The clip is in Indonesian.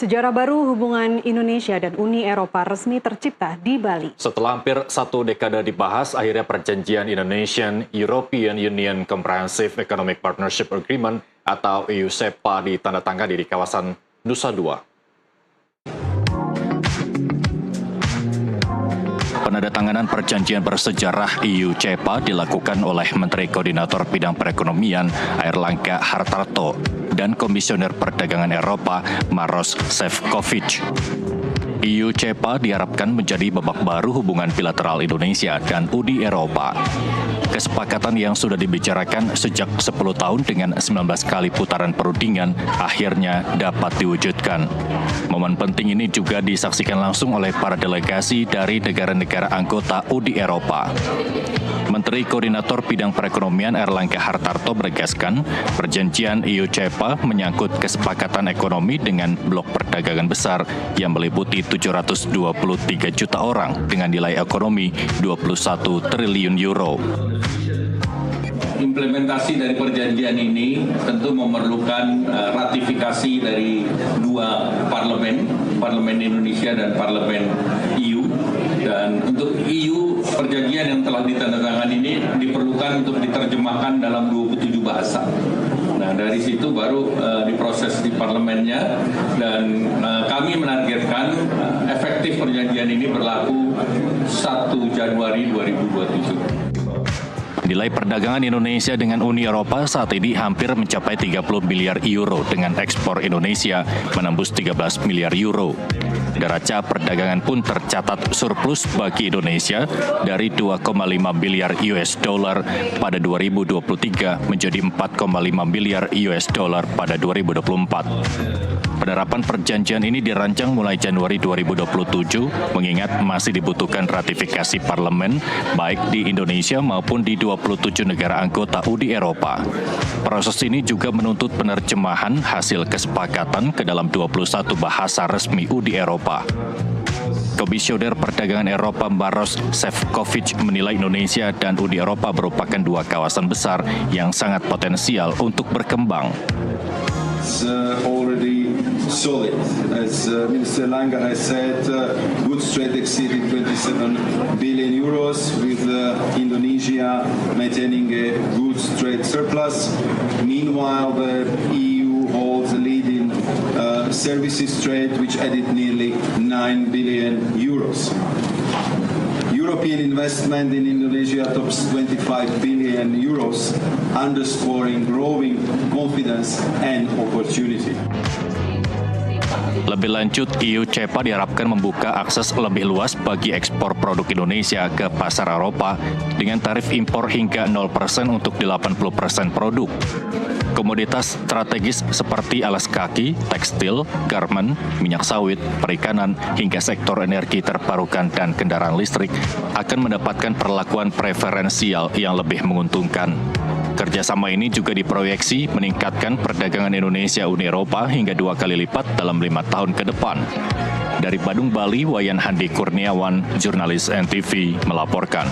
Sejarah baru hubungan Indonesia dan Uni Eropa resmi tercipta di Bali. Setelah hampir 1 dekade dibahas, akhirnya perjanjian Indonesian-European Union Comprehensive Economic Partnership Agreement atau EU-CEPA ditandatangani di kawasan Nusa Dua. Penandatanganan perjanjian bersejarah EU-CEPA dilakukan oleh Menteri Koordinator Bidang Perekonomian Airlangga Hartarto dan Komisioner Perdagangan Eropa Maroš Šefčovič. EU-CEPA diharapkan menjadi babak baru hubungan bilateral Indonesia dan Uni Eropa. Kesepakatan yang sudah dibicarakan sejak 10 tahun dengan 19 kali putaran perundingan akhirnya dapat diwujudkan. Momen penting ini juga disaksikan langsung oleh para delegasi dari negara-negara anggota Uni Eropa. Menteri Koordinator Bidang Perekonomian Airlangga Hartarto menegaskan, perjanjian EU-CEPA menyangkut kesepakatan ekonomi dengan blok perdagangan besar yang meliputi 723 juta orang dengan nilai ekonomi 21 triliun euro. Implementasi dari perjanjian ini tentu memerlukan ratifikasi dari dua parlemen Indonesia dan parlemen EU. Dan untuk EU, perjanjian yang telah ditandatangani ini diperlukan untuk diterjemahkan dalam 27 bahasa. Nah, dari situ baru diproses di parlemennya, dan kami menargetkan efektif perjanjian ini berlaku 1 Januari 2027. Nilai perdagangan Indonesia dengan Uni Eropa saat ini hampir mencapai 30 miliar euro dengan ekspor Indonesia menembus 13 miliar euro. Neraca perdagangan pun tercatat surplus bagi Indonesia dari 2,5 miliar US dollar pada 2023 menjadi 4,5 miliar US dollar pada 2024. Penerapan perjanjian ini dirancang mulai Januari 2027, mengingat masih dibutuhkan ratifikasi parlemen, baik di Indonesia maupun di 27 negara anggota Uni Eropa. Proses ini juga menuntut penerjemahan hasil kesepakatan ke dalam 21 bahasa resmi Uni Eropa. Komisioner Perdagangan Eropa Maroš Šefčovič menilai Indonesia dan Uni Eropa merupakan dua kawasan besar yang sangat potensial untuk berkembang. Solid. As Minister Langa has said, goods trade exceeded 27 billion euros, with Indonesia maintaining a goods trade surplus. Meanwhile, the EU holds a lead in services trade, which added nearly 9 billion euros. European investment in Indonesia tops 25 billion euros, underscoring growing confidence and opportunity. Lebih lanjut, EU-CEPA diharapkan membuka akses lebih luas bagi ekspor produk Indonesia ke pasar Eropa dengan tarif impor hingga 0% untuk 80% produk. Komoditas strategis seperti alas kaki, tekstil, garmen, minyak sawit, perikanan, hingga sektor energi terbarukan dan kendaraan listrik akan mendapatkan perlakuan preferensial yang lebih menguntungkan. Kerjasama ini juga diproyeksi meningkatkan perdagangan Indonesia-Uni Eropa hingga 2 kali lipat dalam 5 tahun ke depan. Dari Badung, Bali, Wayan Handi Kurniawan, jurnalis NTV melaporkan.